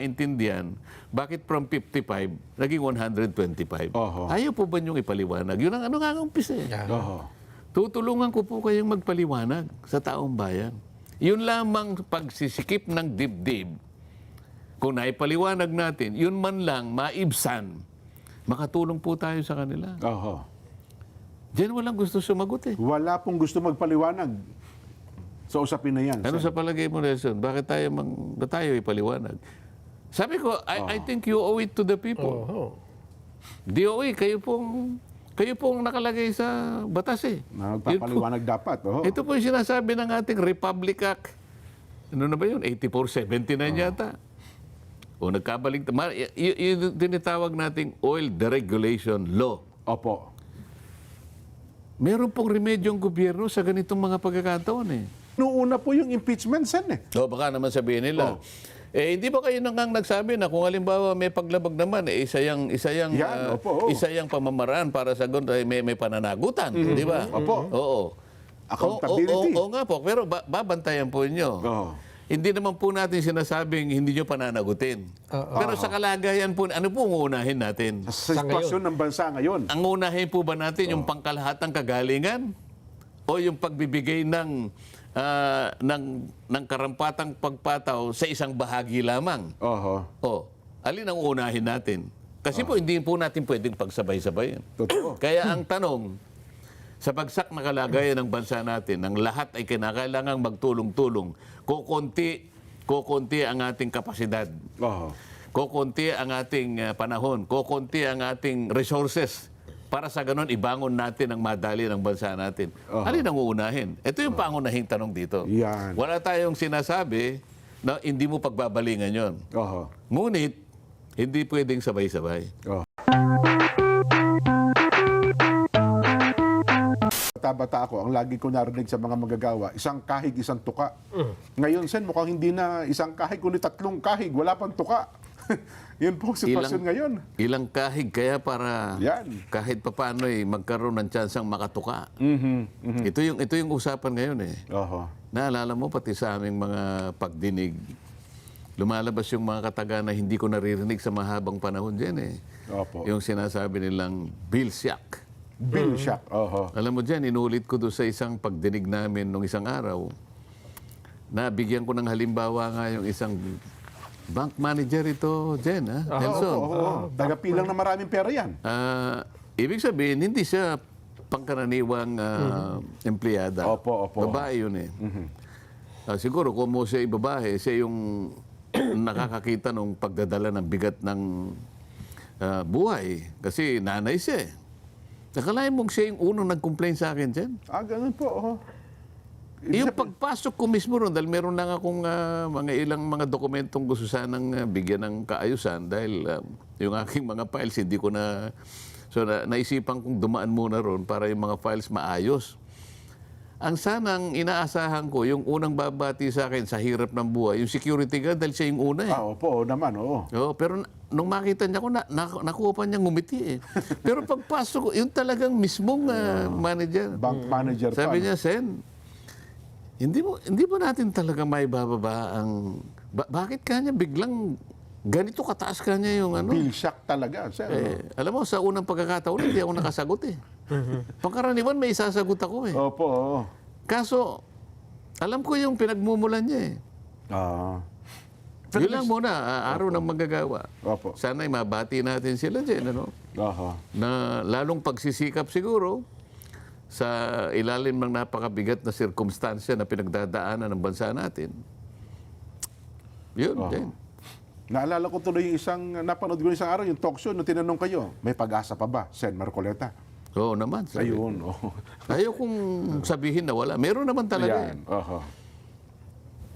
Intindihan, bakit from 55 naging 125? Oho. Ayaw po ba niyong ipaliwanag? Yun ang ano nga ang umpisa eh. Oho. Tutulungan ko po kayong magpaliwanag sa taong bayan. Yun lamang pagsisikip ng dibdib. Kung naipaliwanag natin, yun man lang maibsan, makatulong po tayo sa kanila. Oho. Diyan walang gusto sumagot eh. Wala pong gusto magpaliwanag sa usapin na yan. Ano sa palagay mo, Nelson? Bakit tayo ipaliwanag? Sabi ko, I think you owe it to the people. DOE, kayo pong nakalagay sa batas eh. Nagpapaliwanag dapat. Oho. Ito po yung sinasabi ng ating Republic Act. Ano na ba yun? 8479 yata. O nagkabalik. Yung tinitawag nating Oil Deregulation Law. Opo. Meron pong remedyong gobyerno sa ganitong mga pagkakataon eh. Noong una po yung impeachment, Sen eh. O baka naman sabihin nila. Eh, hindi ba kayo nang nagsabi na kung halimbawa may paglabag naman, eh, isa yang pamamaraan para sa may pananagutan, di ba? Opo. Oo. Accountability. Oo nga po, pero babantayan po inyo. Hindi naman po natin sinasabing hindi nyo pananagutin. Pero sa kalagayan po, ano po ang unahin natin? Sa sitwasyon ng bansa ngayon. Ang unahin po ba natin yung pangkalahatang kagalingan? O yung pagbibigay ng karampatang pagpataw sa isang bahagi lamang? Oho. Alin ang unahin natin? Kasi po hindi po natin pwedeng pagsabay-sabayin. Totoo. Kaya ang tanong, sa bagsak na kalagayan ng bansa natin, ang lahat ay kinakailangang magtulong-tulong. Kukunti ang ating kapasidad. Oho. Kukunti ang ating panahon. Kukunti ang ating resources. Para sa ganun, ibangon natin ang madali ng bansa natin. Alin ang uunahin? Ito yung pangunahing tanong dito. Yan. Wala tayong sinasabi na hindi mo pagbabalingan yon. Oho. Ngunit, hindi pwedeng sabay-sabay. Bata-bata ako, ang lagi ko narinig sa mga magagawa, isang kahig, isang tuka. Ngayon, Sen, mukhang hindi na isang kahig, kundi 3 kahig, wala pang tuka. Yun po ang sitwasyon ngayon. Ilang kahig kaya para Yan. kahit papaano magkaroon ng tsansang makatuka. Ito yung usapan ngayon eh. Oho. Naalala mo pati sa aming mga pagdinig, lumalabas yung mga kataga na hindi ko naririnig sa mahabang panahon dyan eh. Opo. Yung sinasabi nilang Bill Shack. Bill Shack. Oho. Alam mo dyan, inulit ko doon sa isang pagdinig namin nung isang araw. Nabigyan ko ng halimbawa nga yung isang bank manager ito, Jen, ha? Nelson. Oho. Tagapilang na maraming pera yan. Ibig sabihin, hindi siya pangkaraniwang empleyada. Opo. Babae yun eh. Siguro kung mo siya babae, siya yung nakakakita ng pagdadala ng bigat ng buhay. Kasi nanay siya eh. Nakalain mong siya yung unang nag-complain sa akin, Jen. Ganun po. Oho. Yung pagpasok ko mismo ron, dahil meron lang akong ilang mga dokumentong gusto sanang bigyan ng kaayusan dahil yung aking mga files hindi ko na... So naisipan kong dumaan muna ron para yung mga files maayos. Ang sanang inaasahan ko, yung unang babati sa akin sa hirap ng buhay, yung security guard dahil siya yung una eh. Opo, naman, oo. Pero nung makita niya ko, nakuha pa niyang ngumiti eh. Pero pagpasok ko, yung talagang mismong manager. Bank manager Sabi niya, Sen, hindi mo natin talaga may bababa ang... bakit kanya biglang ganito kataas kanya yung ano? Bill Shack talaga, Sen. Alam mo, sa unang pagkakataon, hindi ako nakasagot eh. Pangkaraniwan, may isasagot ako eh. Opo. Kaso, alam ko yung pinagmumulan niya eh. Yun lang muna, araw ng magagawa. Opo. Sana'y mabati natin sila dyan, ano? Na lalong pagsisikap siguro sa ilalim ng napakabigat na sirkumstansya na pinagdadaanan ng bansa natin. Yun, din. Naalala ko tuloy yung napanood ko isang araw, yung talk show, nung tinanong kayo, may pag-asa pa ba, Sen Marcoleta? Oo naman. Ayun. Ayaw kong sabihin na wala. Meron naman talaga yan.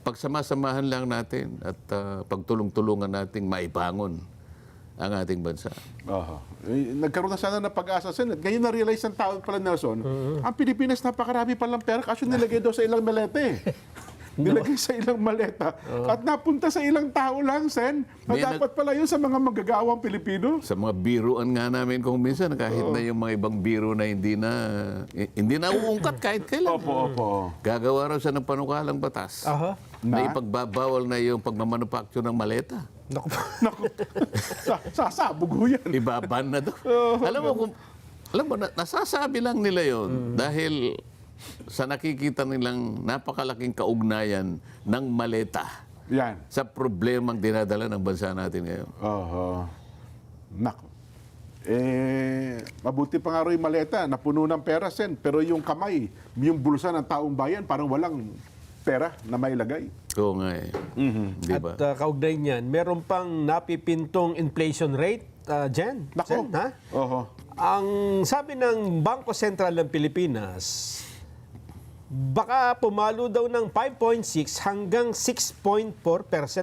Pagsama-samahan lang natin at pagtulong-tulungan nating maibangon ang ating bansa. Nagkaroon na sana ng pag-asa, Sen. Ngayon na-realize ng tao pala, Nelson, ang Pilipinas napakarami palang pera kasi nilagay daw sa ilang melete. nilagay sa ilang maleta, at napunta sa ilang tao lang, Sen, na May dapat pala yun sa mga manggagawang Pilipino. Sa mga biruan nga namin kung minsan, kahit na yung mga ibang biro na hindi na uungkat kahit kailan. Opo. Gagawa raw siya ng panukalang batas Aha. na ipagbabawal na yung pagmamanufacture ng maleta. Naku. Naku, sasabog ho yan. Ibaban na daw. Alam mo, nasasabi lang nila yon dahil sa nakikita nilang napakalaking kaugnayan ng maleta Yan. sa problemang dinadala ng bansa natin ngayon. Oho. Naku. Mabuti pa nga rin yung maleta, napuno ng pera, Sen. Pero yung kamay, yung bulsa ng taong bayan, parang walang pera na mailagay. Oo nga eh. Di ba? At kaugnay niyan, meron pang napipintong inflation rate, Jen. Naku. Sen, ha? Oho. Ang sabi ng Bangko Sentral ng Pilipinas, baka pumalo daw ng 5.6 hanggang 6.4%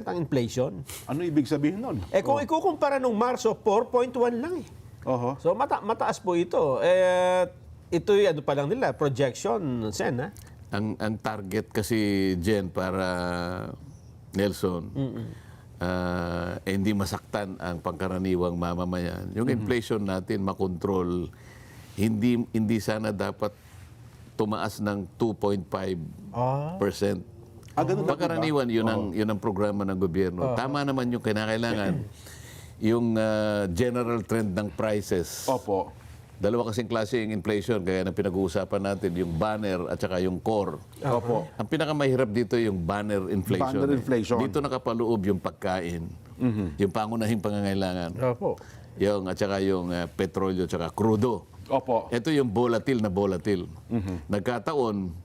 ang inflation. Ano ibig sabihin nun? Kung ikukumpara nung Marso, 4.1 lang eh. Oho. So mataas po ito. Ito ano pa lang nila, projection, Sen, ha? Ang target kasi, Jen, para Nelson, hindi masaktan ang pangkaraniwang mamamayan. Yung inflation natin makontrol, hindi sana dapat tumaas ng 2.5%. Ganun na po ba? Pangkaraniwan, yun ang programa ng gobyerno. Tama naman yung kinakailangan. Yung general trend ng prices. Opo. Dalawa kasing klase yung inflation, kaya na pinag-uusapan natin yung banner at saka yung core. Opo. Ang pinakamahirap dito yung banner inflation. Banner inflation. Dito nakapaloob yung pagkain, yung pangunahing pangangailangan. Opo. Yung, at saka yung petrolyo at saka crudo. Opo. Ito yung volatile na volatile. Nagkataon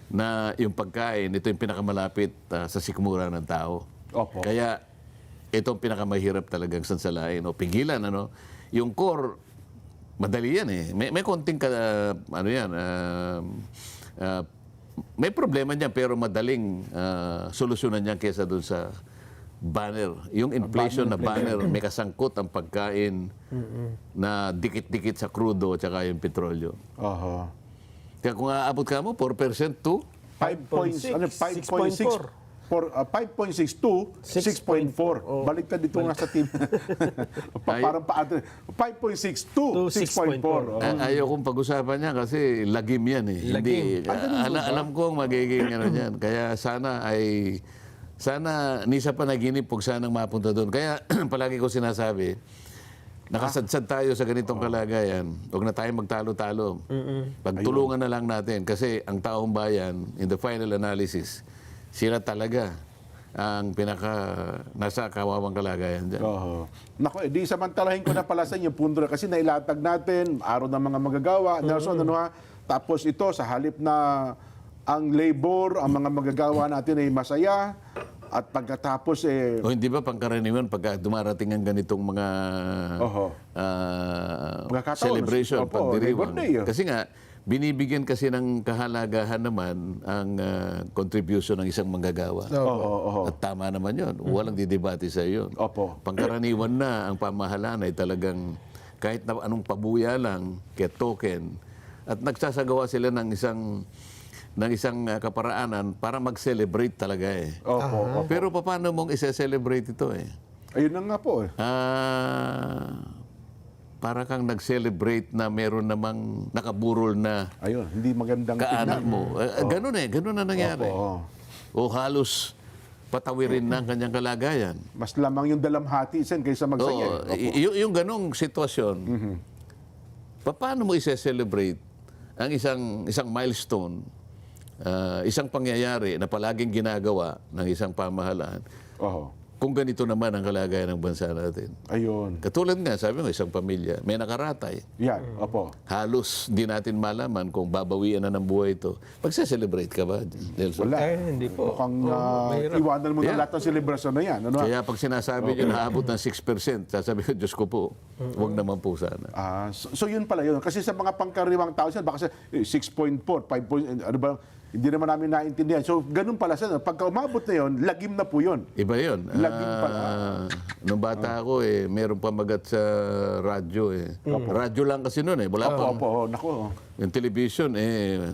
na yung pagkain, ito yung pinakamalapit sa sikmura ng tao. Opo. Kaya ito ang pinakamahirap talagang sansalain o pigilan. Ano? Yung core, madali yan eh. May konting may problema niyan pero madaling solusyonan niyan kaysa doon sa banner. Yung inflation na banner, may kasangkot ang pagkain na dikit-dikit sa crudo at saka yung petrolyo. Oho. Kaya kung aabot ka mo, 4% to 5.6. 5.6 to 6.4. Baliktad dito nga sa team. Parang 5.6 to 6.4. Ayaw kong pag-usapan niya kasi lagim yan eh. Hindi, alam ko magiging ano yan. Kaya sana ni sa panaginip huwag sanang mapunta doon. Kaya palagi ko sinasabi, nakasadsad tayo sa ganitong kalagayan. Huwag na tayo magtalo-talo. Pagtulungan na lang natin kasi ang taong bayan, in the final analysis, sila talaga ang nasa kawawang kalagayan dyan. Oho. Naku, di samantalahin ko na pala sa inyo, Pundra, kasi nailatag natin, araw ng mga magagawa. Nelson, ano ha? Tapos ito, sa halip na ang labor, ang mga magagawa natin ay masaya, at pagkatapos O hindi ba pangkaraniwan pagka dumarating ang ganitong mga Oho. Pagkakataon. celebration, Opo, pagdiriwang. Labor Day, Kasi nga, binibigyan kasi ng kahalagahan naman ang contribution ng isang manggagawa. Oho. At tama naman yun. Walang didebate sa yun. Opo. Pangkaraniwan na ang pamahalaan ay talagang kahit na anong pabuya lang, kaya token, at nagsasagawa sila ng isang kaparaanan para mag-celebrate talaga eh. Opo. Pero paano mong isa-celebrate ito eh? Ayun na nga po eh. Para kang nag-celebrate na meron namang nakaburol na Ayun, hindi magandang kaanak mo. Ganun na nangyari. Opo. O halos patawirin na ang kanyang kalagayan. Mas lamang yung dalamhati, Sen, kaysa magsaya. Yung ganong sitwasyon, paano mo isa-celebrate ang isang milestone, isang pangyayari na palaging ginagawa ng isang pamahalaan, Oho. kung ganito naman ang kalagayan ng bansa natin? Ayun. Katulad nga, sabi mo, isang pamilya, may nakaratay. Yan, opo. Halos di natin malaman kung babawian na ng buhay ito. Pagsa-celebrate ka ba, Nelson? Wala. Hindi po. Mukhang iwanan mo na Yeah. lahat ng celebration na yan. Ano? Kaya pag sinasabi nyo na abot ng 6%, sasabi ko, Diyos ko po, huwag naman po sana. So yun pala yun. Kasi sa mga pangkaraniwang tao siya, baka 6.4, 5 point, ano ba, hindi naman namin naintindihan. So ganun pala siya. Pagka umabot na yun, lagim na po yun. Iba yun. Lagim pala. Nung bata ako, meron pamagat sa radyo. Radyo lang kasi noon. Wala pang Opo, naku. Yung television,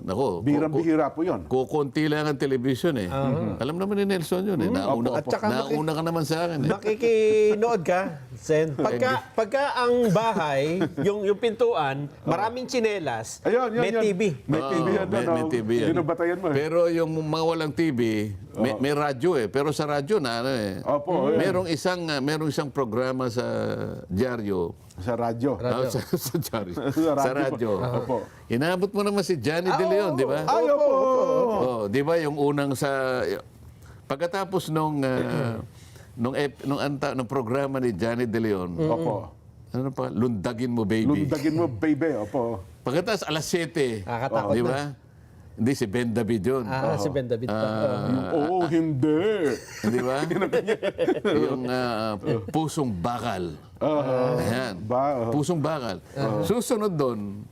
nako. Birang-bihira po yun. Kukunti lang ang television eh. Alam naman ni Nelson yun eh. Nauna, At saka nauna ka naman sa akin eh. Makikinood ka, Sen. Pagka ang bahay, yung pintuan, maraming tsinelas, Ayun, may TV. May TV yan. May TV yan. Yun ang batayan mo eh. Pero yung mga walang TV, may radyo eh. Pero sa radyo na ano eh. Opo, Merong isang programa sa dyaryo. Sa radyo. Sa dyaryo. Sa Sa radyo. Opo. Inabot mo naman si Johnny De Leon, di ba? Ay, opo. Oh, di ba yung unang sa pagkatapos nung programa ni Johnny De Leon. Opo. Ano pa? Lundagin mo baby. Lundagin mo, baby. Opo. Pagkatapos alas 7. Nakakatakot Di na. ba? Hindi si Ben David yun. Si Ben David pa. Oo, hindi. Di ba? Yung pusong bakal. Ayan. Pusong bakal. Susunod doon,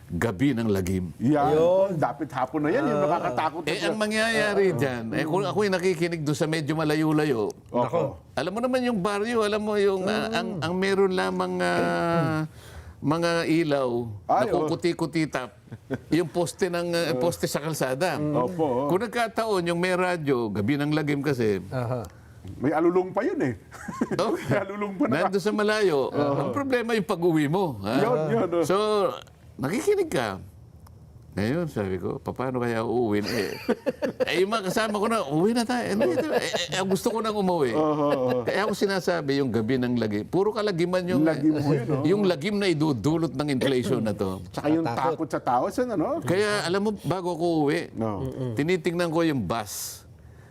gabi ng lagim. Yan. Dapat hapon na yan. Yung nakakatakot. Ang mangyayari dyan, kung ako'y nakikinig doon sa medyo malayo-layo, Opo. alam mo naman yung baryo, alam mo yung ang meron lamang mga ilaw na Ay, kukuti-kutitap, yung poste poste sa kalsada. Opo. Kung nagkataon yung may radyo, gabi ng lagim kasi, May alulong pa yun eh. oh, May alulong pa na. nandun sa malayo, ang problema yung pag-uwi mo. Ha? Yun. So, nakikinig ka. Ngayon, sabi ko, paano kaya uuwi? Yung mga kasama ko na, uwi na tayo. Gusto ko nang umuwi. Kaya ako sinasabi, yung gabi ng lagim. Puro kalagiman yung... Lagim mo yun, oh. Yung lagim na idudulot ng inflation na to. Tsaka yung takot sa tao. Saan ano? Kaya, alam mo, bago ko uwi, No. tinitingnan ko yung bus.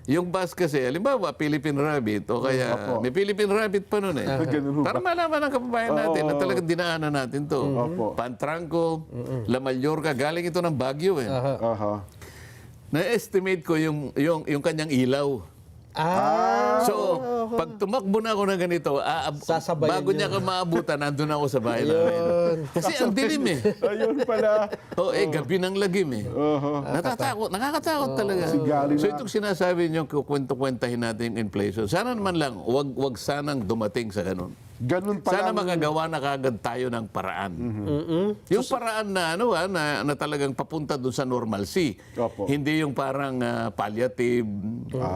Yung bus kasi, halimbawa, Philippine Rabbit, o kaya, Opo. may Philippine Rabbit pa nun eh. Ganun ho ba? Para malaman ng kababayan natin na talagang dinaanan natin to. Opo. Pantranco, La Mallorca, galing ito ng Baguio eh. Aha. Na-estimate ko yung kanyang ilaw. So, pag tumakbo na ako na ganito, Sasabayan bago niya ka maabutan, nandun ako sa bahay namin. Kasi ang dilim eh. Ayun pala. Gabi ng lagim eh. Nakakatakot talaga. Sigali So na. itong sinasabi niyo, kwento-kwentahin natin yung inflation. Sana naman lang, wag sanang dumating sa ganun. Ganun Sana pala. makagawa na kagad tayo ng paraan. Yung paraan na na talagang papunta doon sa normalcy. Opo. Hindi yung parang palliative,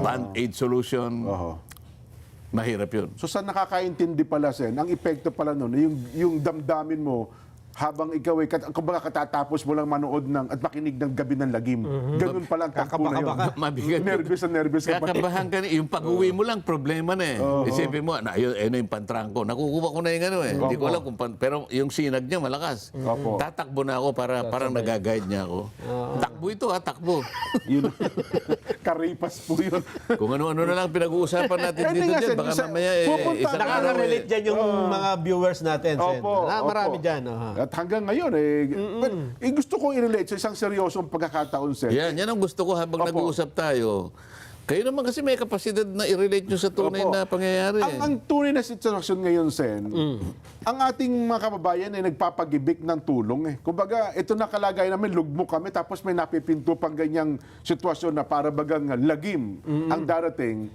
band-aid solution. Mahirap yun. So sa nakakaintindi pala, Sen, ang epekto pala nun, yung damdamin mo, habang ikaw ay, kumbaga katatapos mo lang manood at makinig ng gabi ng lagim. Ganun pala ang takbo na yun. Mabigat. Nervous ka pa. Kakabahan ka yung pag-uwi mo lang, problema na eh. Isipin mo, ayun yung pantrangko. Nakukuha ko na yung ano eh. Hindi ko alam kung pero yung sinag niya malakas. Opo. Tatakbo na ako parang nag-guide niya ako. Takbo ito takbo. Yun. Karipas po yun. Kung ano-ano na lang pinag-uusapan natin Hindi dito nga, dyan. Sen, Baka isa- mamaya pupunta- isang araw Nakaka-relate dyan yung mga viewers natin, Sen. Opo, Marami opo. dyan. At hanggang ngayon, gusto kong i-relate sa isang seryosong pagkakataon, Sen. Yan ang gusto ko habang Opo. nag-uusap tayo. Kayo naman kasi may kapasidad na i-relate nyo sa tunay Opo. na pangyayari. Ang tunay na sitwasyon ngayon, Sen, ang ating mga kababayan ay nagpapagibik ng tulong. Kumbaga, ito na kalagay namin, lugmok kami, tapos may napipinto pang ganyang sitwasyon na para bagang lagim ang darating.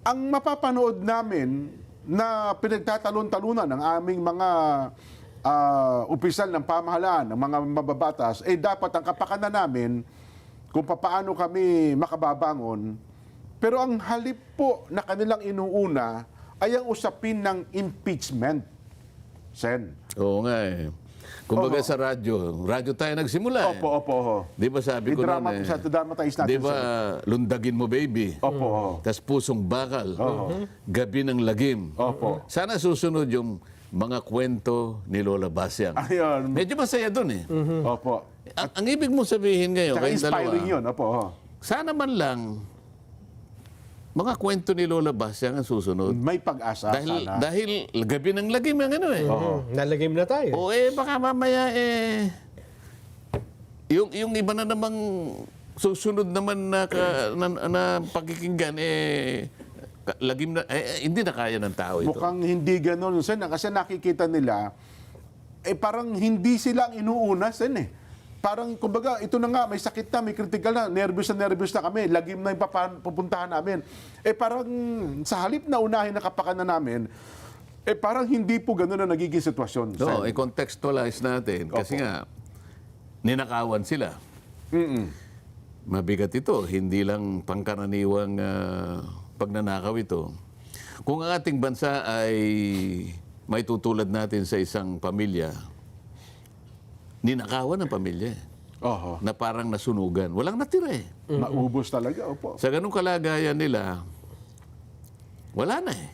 Ang mapapanood namin na pinagtatalon-talunan ng aming mga opisyal ng pamahalaan, ng mga mababatas, dapat ang kapakanan namin kung paano kami makababangon. Pero ang halip po na kanilang inuuna ay ang usapin ng impeachment. Sen. Oo nga eh. Kumbaga sa radyo tayo nagsimula eh. Opo. Di ba sabi ko noon eh. Sa dramatize natin. Di ba, lundagin mo baby. Opo. Tas pusong bakal. Gabi ng lagim. Opo. Sana susunod yung mga kwento ni Lola Basyang. Ayun. Medyo masaya dun eh. Opo. Ang ibig mong sabihin ngayon, Tsaka kayong dalawa, inspiring yun. Opo. sana man lang mga kwento ni Lola Basyang ang susunod. May pag-asa sana. Dahil gabi ng lagim ang ano eh. Nalagim na tayo. O baka mamaya yung iba na namang susunod naman na pakikinggan lagim na hindi na kaya ng tao ito. Mukhang hindi ganun, Sen. Kasi nakikita nila, parang hindi sila ang inuuna, Sen eh. Parang, kumbaga, ito na nga, may sakit na, may critical na, nervous na kami, lagim na yung pupuntahan namin. Parang, sa halip na unahin na kapakanan namin, parang hindi po ganun na nagiging sitwasyon, Sen. No, i-contextualize natin. Kasi nga, ninakawan sila. Mabigat ito, hindi lang pangkaraniwang pagnanakaw ito. Kung ang ating bansa ay may tutulad natin sa isang pamilya, ninakawan ng pamilya Oho. na parang nasunugan. Walang natira eh. Naubos talaga, opo. Sa ganung kalagayan nila, wala na eh.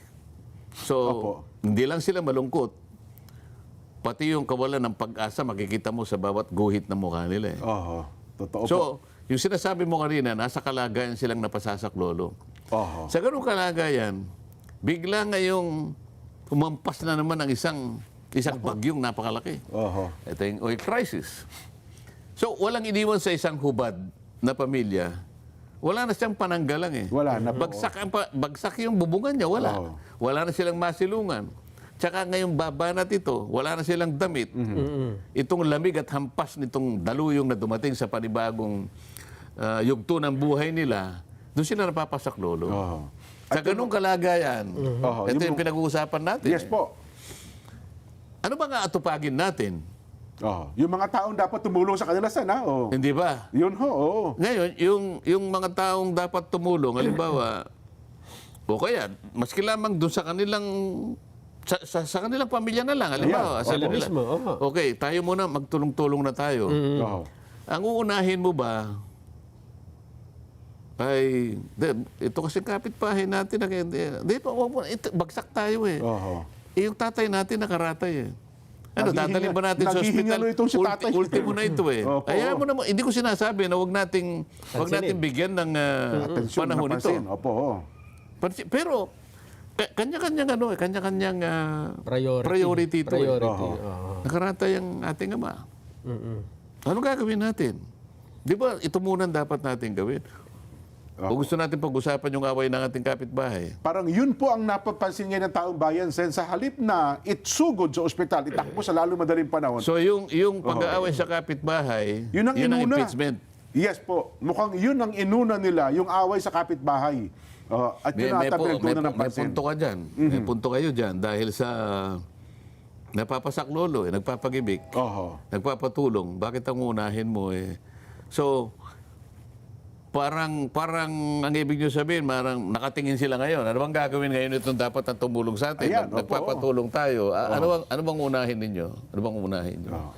So, Opo. hindi lang sila malungkot, pati yung kawalan ng pag-asa makikita mo sa bawat guhit ng mukha nila eh. Oho. Totoo po. So, yung sinasabi mo kanina, nasa kalagayan silang napasasaklolo. Oho. Sa ganung kalagayan, bigla ngayong umampas na naman ang isang bagyong napakalaki. Oho. Ito yung oil crisis. So, walang iniwan sa isang hubad na pamilya. Wala na siyang pananggalang eh. Wala na po. Bagsak yung bubungan niya, wala. Oo. Wala na silang masilungan. Tsaka ngayong babanat ito, wala na silang damit. Itong lamig at hampas nitong daluyong na dumating sa panibagong yugto ng buhay nila, doon sila napapasaklolo. Oho. Sa ganung kalagayan, Oo, ito yung- yung pinag-uusapan natin. Yes po. Ano ba nga atupagin natin? Oho. Yung mga taong dapat tumulong sa kanila, sana. Oh. Hindi ba? Yun ho, oo. Ngayon, yung mga taong dapat tumulong, halimbawa, o kaya, maski lamang doon sa kanilang, sa kanilang pamilya na lang, halimbawa. Yeah, sa sila kanila. mismo, oo. Okay, tayo muna, magtulong-tulong na tayo. Oho. Ang uunahin mo ba, ay, ito kasi kapitbahay natin, bagsak tayo eh. Oho. Yung tatay natin nakaratay eh. Ano, dadalhin ba natin sa naghihingalo ospital? itong si tatay. Ultimo na ito eh. Opo. Kaya mo naman, hindi ko sinasabi na wag nating bigyan ng Atensyon, panahon ito. napansin. Opo. Oo. Pero, kanya-kanyang kanya-kanyang Priority. ito eh. Priority. Nakaratay ang ating ama. Ano gagawin natin? Di ba, ito muna ang dapat natin gawin? O gusto natin pag-usapan yung away ng ating kapitbahay? Parang yun po ang napapansin ngayon ng taong bayan, Sen. Sa halip na itsugod sa ospital, itakbo sa lalo madaling panahon. So yung pag-aaway sa kapitbahay, Yun ang yun ang inuna. impeachment. Yes po. Mukhang yun ang inuna nila, yung away sa kapitbahay. At yun ang pinagtunan ng may pansin. punto ka dyan. May punto kayo dyan dahil sa napapasaklolo, nagpapagibik, Oho. nagpapatulong. Bakit ang unahin mo eh? So, parang ang ibig nyo sabihin, parang nakatingin sila ngayon. Ano bang gagawin ngayon itong dapat na tumulong sa atin? Ayan, opo. Nagpapatulong tayo. Ano bang unahin ninyo? Ano bang unahin nyo?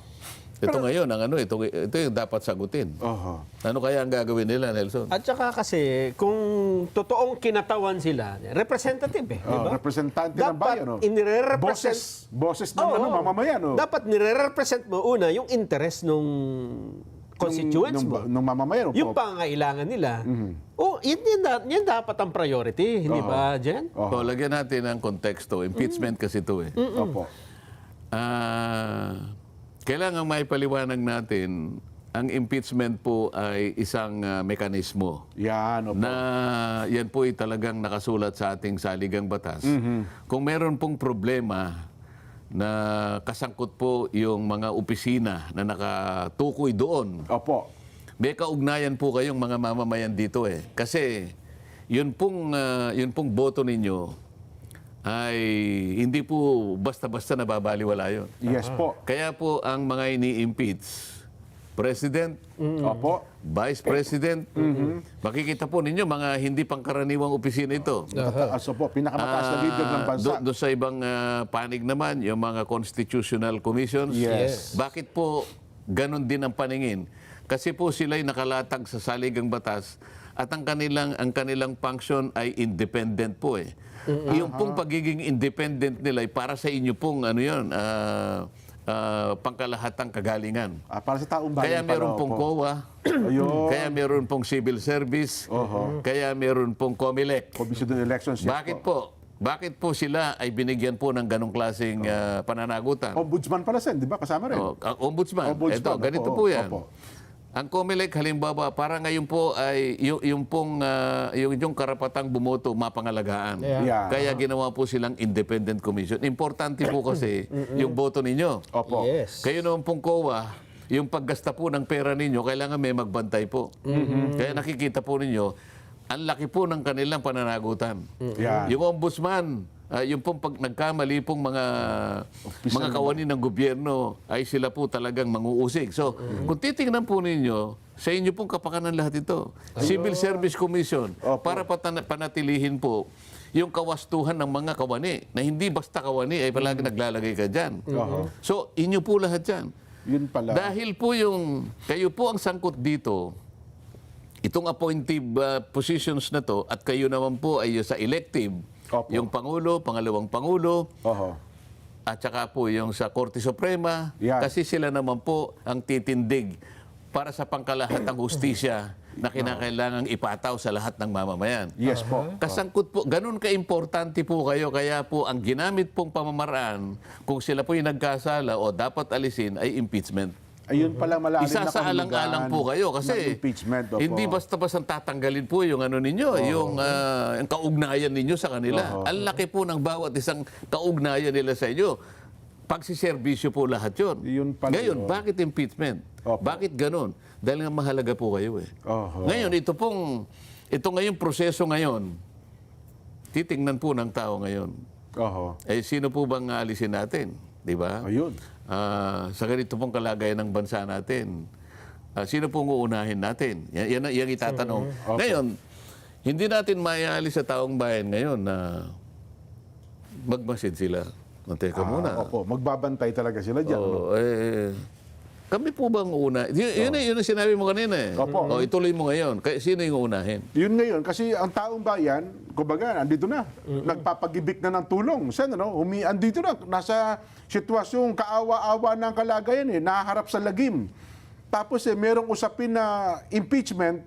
Ito ngayon, ito yung dapat sagutin. Oho. Ano kaya ang gagawin nila, Nelson? At saka kasi, kung totoong kinatawan sila, representative eh. di ba? Representante ng bayan. Dapat inire-represent. Boses ng Oo. mamamayan. Dapat nire-represent mo una yung interest nung constituents mo. Nung mamamayan. Yung pangangailangan nila. O, yan dapat ang priority, hindi ba, Jen? So, lagyan natin ng konteksto. Impeachment kasi ito eh. Opo. Kailangan maipaliwanag natin, ang impeachment po ay isang mekanismo Yan. Opo. na yan po ay talagang nakasulat sa ating saligang batas. Kung meron pong problema na kasangkot po yung mga opisina na nakatukoy doon, Opo. may kaugnayan po kayong mga mamamayan dito eh. Kasi yun pong boto ninyo ay hindi po basta-basta nababaliwala yun. Yes po. Kaya po ang mga ini-impeach, President, Opo. Vice President, makikita po ninyo mga hindi pangkaraniwang opisina ito. Tataas po. Pinakamataas na leader ng bansa. Doon sa ibang panig naman, yung mga constitutional commissions. Yes. Bakit po ganon din ang paningin? Kasi po sila'y nakalatag sa saligang batas at ang kanilang function ay independent po eh. Yung pong pagiging independent nila ay para sa inyo pong pangkalahatang kagalingan. Para sa taong bayan. Kaya meron pong COA, Ayun. kaya meron pong civil service, kaya meron pong COMELEC. Commission on Elections. Yes Bakit po sila ay binigyan po ng ganong klaseng pananagutan? Ombudsman pala, Sen. Di ba? Kasama rin. Ang ombudsman. Ombudsman, Ito, ganito opo, po yan. opo. Ang COMELEC, halimbawa, para ngayon po ay yung karapatang bumoto mapangalagaan. Yeah. Kaya ginawa po silang independent commission. Importante po kasi yung boto ninyo. Opo. Yes. Kayo naman pong COA, yung paggasta po ng pera ninyo, kailangan may magbantay po. Kaya nakikita po ninyo, ang laki po ng kanilang pananagutan. Yeah. Yung ombudsman, yung pong pag nagkamali pong mga kawani ng gobyerno ay sila po talagang manguusig. So, kung titingnan po ninyo, sa inyo pong kapakanan lahat ito. Civil Service Commission, para panatilihin po yung kawastuhan ng mga kawani, na hindi basta kawani ay palagi naglalagay ka dyan. So, inyo po lahat dyan. Yun pala. Dahil po kayo po ang sangkot dito, itong appointive positions na to, at kayo naman po ay sa elective, Opo. yung Pangulo, Pangalawang Pangulo, Oho. at saka po yung sa Korte Suprema, Yan. kasi sila naman po ang titindig para sa pangkalahatang hustisya na kinakailangang ipataw sa lahat ng mamamayan. Yes po. Kasangkot po, ganun ka-importante po kayo, kaya po ang ginamit pong pamamaraan, kung sila po yung nagkasala o dapat alisin, ay impeachment. Ayun pala malalim Isa na sa alang-alang po kayo kasi ng impeachment. Opo. hindi basta-basta tatanggalin po yung ano ninyo, yung kaugnayan ninyo sa kanila. Ang laki po ng bawat isang kaugnayan nila sa inyo. Pagsiservisyo po lahat yun. Yun pala Ngayon, yun. bakit impeachment? Opo. Bakit ganun? Dahil nga mahalaga po kayo eh. Oho. Ngayon, ito ngayong proseso ngayon, titingnan po ng tao ngayon. Oho. Eh, sino po bang aalisin natin? Di ba? Ayun. Sa ganito pong kalagayan ng bansa natin, sino pong uunahin natin? Yan ang itatanong. Ngayon, hindi natin maialis sa taong bayan ngayon na magmasid sila. Teka muna. Opo, magbabantay talaga sila dyan. no? Kami po bang una? Yun ang sinabi mo kanina eh. Opo. Ituloy mo ngayon. Sino yung uunahin? Yun ngayon, kasi ang taong bayan, kumbaga, andito na. Nagpapagibik na ng tulong. Sen, ano? Andito na. Nasa sitwasyong kaawa-awa ng kalagayan eh. Nahaharap sa lagim. Tapos merong usapin na impeachment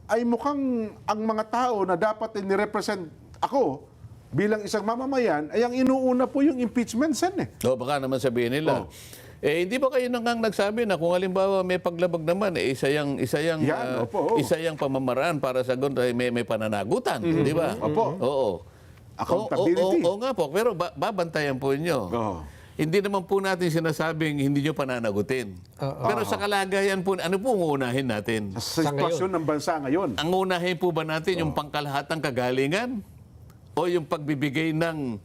ay mukhang ang mga tao na dapat nirepresent ako bilang isang mamamayan ay ang inuuna po yung impeachment, Sen eh. Baka naman sabihin nila. Hindi ba kayo nang nagsabi na kung halimbawa may paglabag naman, isa Yan, opo, oo. yung pamamaraan para sa ganun, may pananagutan, di ba? Opo. Oo. Accountability. Oo nga po, pero babantayan po inyo. Oo. Hindi naman po natin sinasabing hindi nyo pananagutin. Pero sa kalagayan po, ano po ang uunahin natin? Sa sitwasyon ng bansa ngayon. Ang unahin po ba natin yung pangkalahatang kagalingan? O yung pagbibigay ng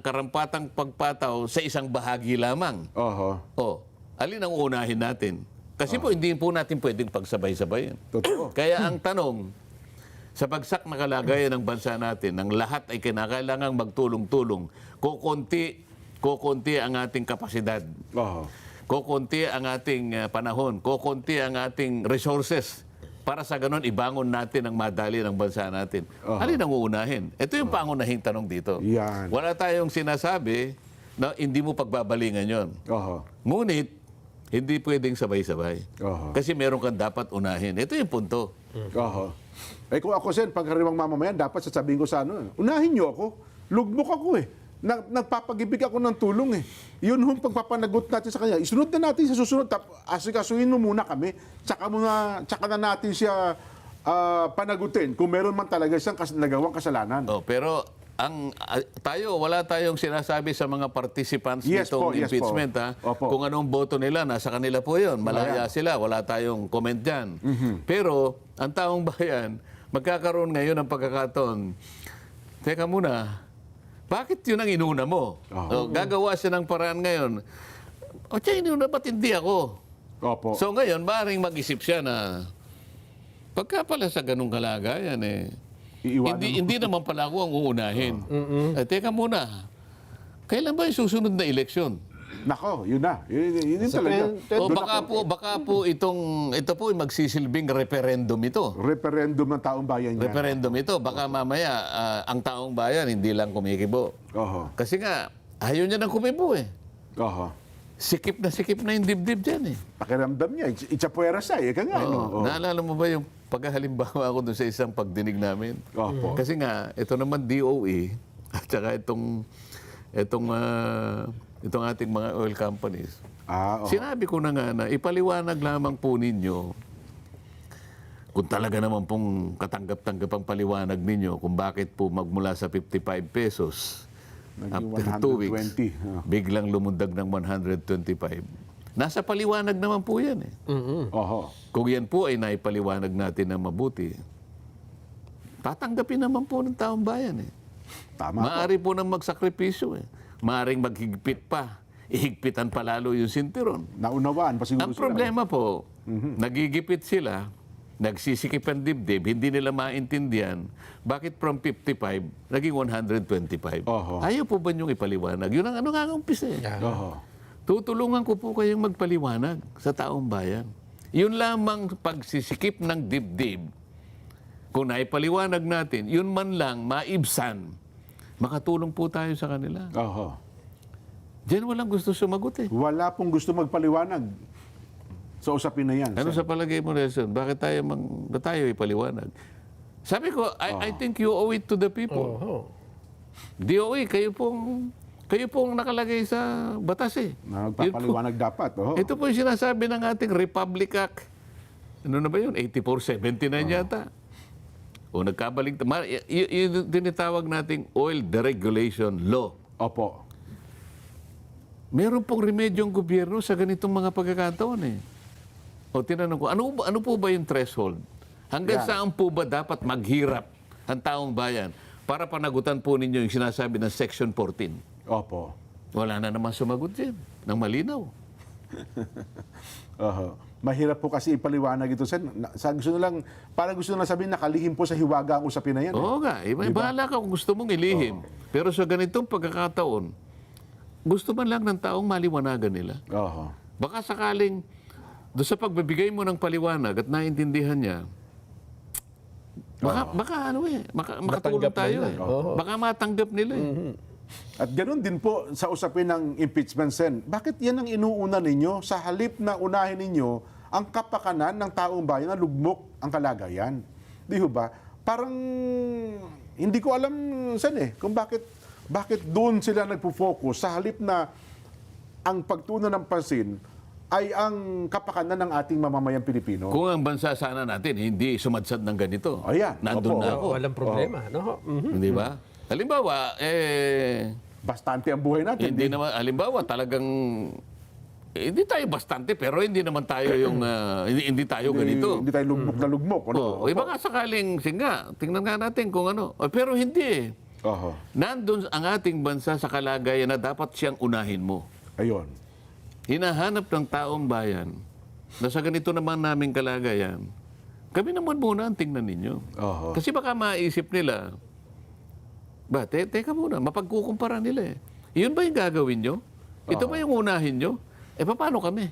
karampatang pagpataw sa isang bahagi lamang? Oho. Alin ang uunahin natin? Kasi po hindi po natin pwedeng pagsabay-sabayin. Totoo. Kaya ang tanong, sa bagsak na kalagayan ng bansa natin, ng lahat ay kinakailangang magtulong-tulong. Kukunti ang ating kapasidad. Oho. Kukunti ang ating panahon. Kukunti ang ating resources. Para sa ganun, ibangon natin ang madali ng bansa natin. Alin ang uunahin? Ito yung pangunahing tanong dito. Yan. Wala tayong sinasabi na hindi mo pagbabalingan yon. Oho. Ngunit, hindi pwedeng sabay-sabay. Oho. Kasi meron kang dapat unahin. Ito yung punto. Oho. Kung ako, Sen, pagkariwang mamamayan, dapat sasabihin ko sa unahin niyo ako. Lugmok ako eh. Nagpapagibig ako ng tulong eh. Yun yung pagpapanagot natin sa kanya. Isunod na natin sa susunod. Asikasuhin mo muna kami. Tsaka na natin siya panagutin kung meron man talaga siyang nagawang kasalanan. Pero wala tayong sinasabi sa mga participants Yes nitong po, yes impeachment. po. Ha? Opo. Kung anong boto nila, nasa kanila po yun. Malaya sila, wala tayong comment dyan. Pero ang taong bayan, magkakaroon ngayon ng pagkakataon, teka muna, bakit yun ang inuna mo? Gagawa siya ng paraan ngayon. Siya inuna, ba't hindi ako? Opo. So ngayon, maaaring mag-isip siya na pagka pala sa ganung kalagayan Iiwanan hindi naman pala ako ang uunahin. Teka muna, kailan ba yung susunod na eleksyon? Nako, yun na. Yun talaga. Baka po ito po ay magsisilbing referendum ito. Referendum ng taong bayan niya. Referendum ito. Baka mamaya ang taong bayan hindi lang kumikibo. Oho. Kasi nga, ayaw niya ng kumibo eh. Oho. Sikip na yung dibdib dyan eh. Pakiramdam niya. Itchapuera siya. Ika nga. Oo. Naalala mo ba yung paghahalimbawa ako doon sa isang pagdinig namin? Opo. Kasi nga, ito naman DOE at saka itong ating mga oil companies. Oho. Sinabi ko na nga na ipaliwanag lamang po ninyo kung talaga naman pong katanggap-tanggap ang paliwanag ninyo kung bakit po magmula sa 55 pesos Naging after 2 weeks, 120. biglang lumundag ng 125. Nasa paliwanag naman po yan eh. Oho. Kung yan po ay naipaliwanag natin na mabuti, tatanggapin naman po ng taong bayan eh. Tama po. Maari po nang magsakripisyo eh. Maaring maghigpit pa. Ihigpitan pa lalo yung sinturon. Naunawaan pa siguro Ang sila. problema po, nagigipit sila, nagsisikip ang dibdib, hindi nila maintindihan bakit from 55 naging 125. Oho. Ayaw po ba niyong ipaliwanag? Yun ang nga umpisa eh. Oho. Tutulungan ko po kayong magpaliwanag sa taong bayan. Yun lamang pagsisikip ng dibdib. Kung naipaliwanag natin, yun man lang maibsan, makatulong po tayo sa kanila. Oho. Diyan walang gusto sumagot eh. Wala pong gusto magpaliwanag sa usapin na yan. Ano Sen. sa palagay mo, Nelson? Bakit tayo ipaliwanag? Sabi ko, I think you owe it to the people. DOE, kayo pong nakalagay sa batas eh. Nagpapaliwanag dapat. Oho. Ito po yung sinasabi ng ating Republic Act. Ano na ba yun? 8479 yata. O nagkabalik. Yung tinitawag nating Oil Deregulation Law. Opo. Meron pong remedyong gobyerno sa ganitong mga pagkakataon eh. O tinanong ko, ano po ba yung threshold? Hanggang Yan. saan po ba dapat maghirap ang taong bayan para panagutan po ninyo yung sinasabi ng Section 14? Opo. Wala na naman sumagot dyan, ng malinaw. Oho. Mahirap po kasi ipaliwanag ito, Sen. Gusto na lang, parang gusto na lang sabihin, nakalihim po sa hiwaga ang usapin na yan. Oo nga, bahala ka kung gusto mong ilihim. Pero sa ganitong pagkakataon, gusto man lang ng taong maliwanagan nila. Oho. Baka sakaling, doon sa pagbibigay mo ng paliwanag at naintindihan niya, baka makatulong Matanggap tayo nila. eh. Oo. Baka matanggap nila eh. At ganoon din po sa usapin ng impeachment, Sen. Bakit yan ang inuuna ninyo sa halip na unahin ninyo ang kapakanan ng taong bayan na lugmok ang kalagayan? Di ho ba? Parang hindi ko alam, Sen kung bakit doon sila nagpo-focus sa halip na ang pagtunan ng pansin ay ang kapakanan ng ating mamamayang Pilipino. Kung ang bansa sana natin hindi sumadsad ng ganito, Ayan. nandun Opo. na ako. Walang problema, no? Hindi ba? Halimbawa, Bastante ang buhay natin. hindi naman, halimbawa talagang, hindi tayo bastante, pero hindi naman tayo yung, hindi tayo ganito. Hindi tayo lugmok na lugmok. Ano? Oh, iba nga sakaling, singa, tingnan nga natin kung ano. Pero hindi eh. Oho. Nandun ang ating bansa sa kalagayan na dapat siyang unahin mo. Ayun. Hinahanap ng taong bayan na sa ganito naman naming kalagayan, kami naman muna ang tingnan ninyo. Oho. Kasi baka maisip nila, teka muna, mapagkukumpara nila eh. Yun ba yung gagawin nyo? Ito ba yung unahin nyo? Paano kami?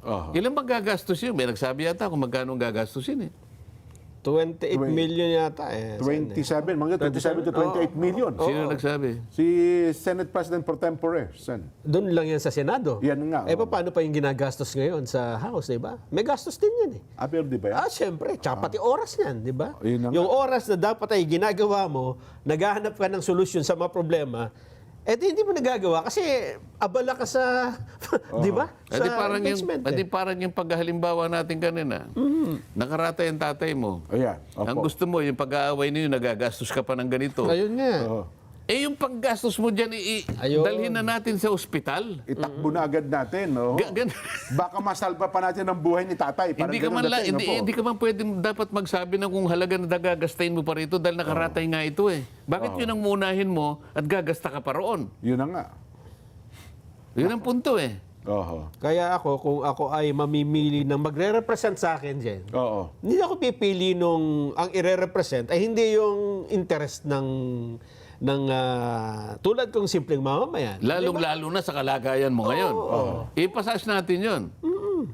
Oho. Ilan magagastos yun? May nagsabi yata kung magkano ang gagastusin eh. 28 million yata eh. 27, mga 27 to 28 million. Sino nagsabi? Si Senate President pro tempore, Sen. Doon lang yan sa Senado. Yan nga. Paano pa yung ginagastos ngayon sa House, di ba? May gastos din yan eh. Pero di ba yan? Siyempre. Tsaka pati oras yan, di ba? Yun na nga. Yung oras na dapat ay ginagawa mo, naghahanap ka ng solusyon sa mga problema, hindi mo nagagawa kasi abala ka sa, di ba? Edi parang impeachment, yung, parang yung paghalimbawa natin kanina. Nakaratay ang tatay mo. Ayan. Opo. Ang gusto mo, yung pag-aaway niyo, nagagastos ka pa ng ganito. Ayun nga. Oho. Yung paggastos mo dyan, Ayun. dalhin na natin sa ospital. Itakbo na agad natin. No? Baka masalba pa natin ang buhay ni tatay. Parang Hindi ka ganun man dating, opo. hindi ka man pwedeng dapat magsabi na kung halaga na gagastahin mo pa rito dahil nakaratay nga ito eh. Bakit yun ang munahin mo at gagasta ka pa roon? Yun na nga. Yun ang punto eh. Oho. Kaya ako, kung ako ay mamimili ng magre-represent sa akin dyan, Oo. hindi ako pipili nung ang ire-represent ay hindi yung interest ng tulad kong simpleng mamamayan. Lalong-lalo na sa kalagayan mo ngayon. Ipasas natin yun.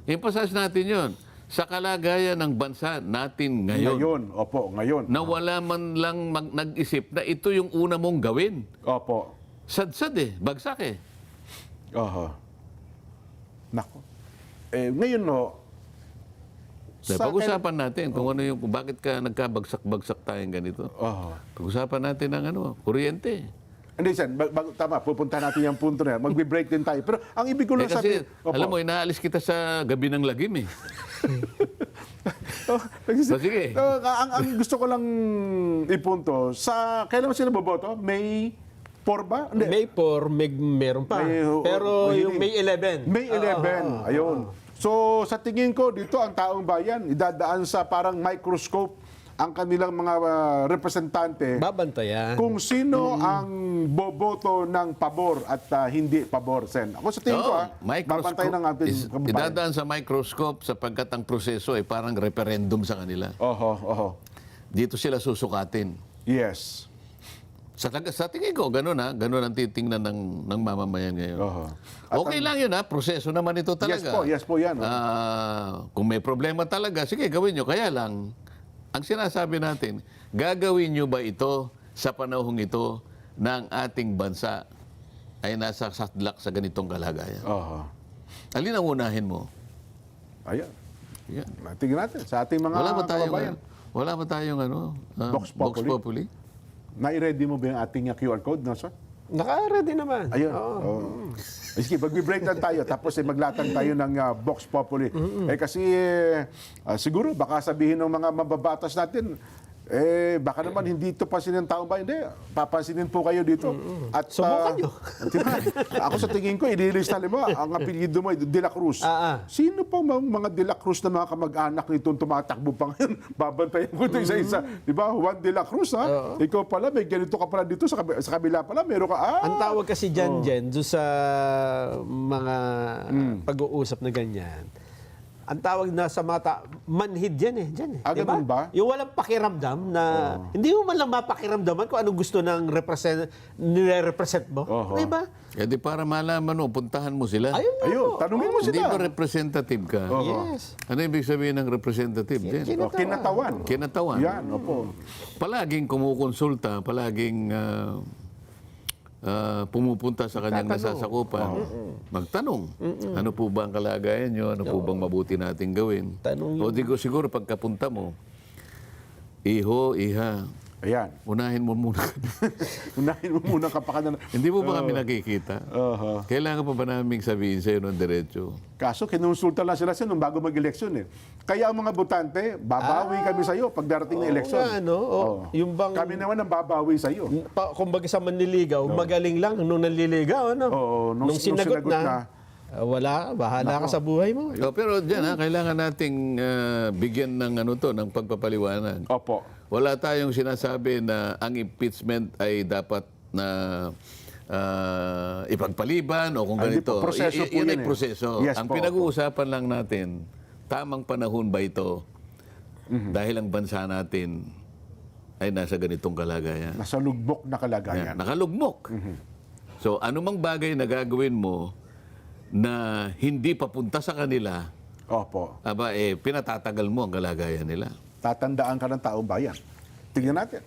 Ipasas natin yun. Sa kalagayan ng bansa natin ngayon. Ngayon. Opo, ngayon. Na wala man lang nag-isip na ito yung una mong gawin. Opo. Sadsad eh. Bagsak eh. Oho. Nako. Ngayon, no, Pag-usapan natin kung ano yung, kung bakit ka nagkabagsak-bagsak tayong ganito. Oho. Pag-usapan natin ng kuryente. Hindi, Sen. Tama, pupunta natin yung punto na yan. Magbe-break din tayo. Pero ang ibig ko lang Kasi, sabihin... Opo. alam mo, inaalis kita sa gabi ng lagim eh. So, sige. ang gusto ko lang ipunto, kailan sila boboto? May 4 ba? Hindi. May 4, meron pa. Pero yung May 11. May 11. Ayun. So, sa tingin ko, dito ang taong bayan, idadaan sa parang microscope ang kanilang mga representante Babantayan. kung sino ang boboto ng pabor at hindi pabor, Sen. Ako sa tingin ko, babantay ng ating kababayan. Idadaan sa microscope sapagkat ang proseso ay parang referendum sa kanila. Oho. Dito sila susukatin. Yes. Sa tingin ko, ganun ang titingnan ng mamamayan ngayon. Oho. Okay lang yun proseso naman ito talaga. Yes po yan. Kung may problema talaga, sige gawin nyo. Kaya lang, ang sinasabi natin, gagawin nyo ba ito sa panahong ito ng ating bansa ay nasa sadlak sa ganitong kalagayan? Oho. Alin ang unahin mo? Ayan. Yan. Tingnan natin sa ating mga kababayan. Wala ba tayong Vox Populi? Populi? Na-ready mo ba yung ating QR code, Nelson? Naka-ready naman. Ayun. Sige, mag-break lang tayo tapos maglatag tayo ng Vox Populi. Kasi siguro baka sabihin ng mga mababatas natin, baka naman hindi ito pansinin ng taong bayan. Hindi, papansinin po kayo dito. At Subukan nyo. ako sa tingin ko, ililista mo, ang apelyido mo ay De La Cruz. Sino pa mga De La Cruz na mga kamag-anak nitong tumatakbo pa ngayon? Babantayan ko ito isa-isa. Di ba? Juan De La Cruz, ha? Ikaw pala, may ganito ka pala dito, sa kabila pala, meron ka, Ang tawag kasi dyan, Jen, doon sa mga pag-uusap na ganyan, ang tawag na sa mata, manhid yan Dyan Diba? Ganun ba? Yung walang pakiramdam na, hindi mo man lang mapakiramdaman kung anong gusto ng nire-represent mo. Diba? Eh di para malaman mo, puntahan mo sila. Ayun nga Ayun, po. tanungin mo Hindi sila. ba representative ka? Yes. Ano ibig sabihin ng representative din? Kinatawan. Kinatawan. Yan, opo. Palaging kumukonsulta, palaging pumupunta sa kanyang nasasakupan. Magtanong, ano po ba ang kalagayan nyo? Ano po bang mabuti nating gawin? Tanong O di ko siguro pagkapunta mo, iho, iha, Ayan. unahin mo muna. Unahin mo muna kapakanan. Hindi mo ba kami nakikita? Kailangan pa ba namin sabihin sa'yo ng diretso? Kaso, kinonsulta lang sila nung bago mag-eleksyon. Kaya ang mga botante, babawi kami sa iyo pag darating na eleksyon. nga, no? Yung bang, Kami naman ang babawi sa iyo. kumbaga sa manliligaw, magaling lang nung nanliligaw, ano? Oo, nung sinagot sinagot na, wala, bahala ka sa buhay mo. Pero dyan kailangan nating bigyan ng ng pagpapaliwanag. Opo. Wala tayong sinasabi na ang impeachment ay dapat na ipagpaliban o kung Hindi ganito. po, proseso po Yun yun ay proseso. Yes Ang po, pinag-uusapan lang natin, tamang panahon ba ito dahil ang bansa natin ay nasa ganitong kalagayan. Nasa lugbok na kalagayan. Nakalugmok. So anumang bagay na gagawin mo na hindi papunta sa kanila, Opo. pinatatagal mo ang kalagayan nila. Tatandaan ka ng taong bayan. Tingnan natin.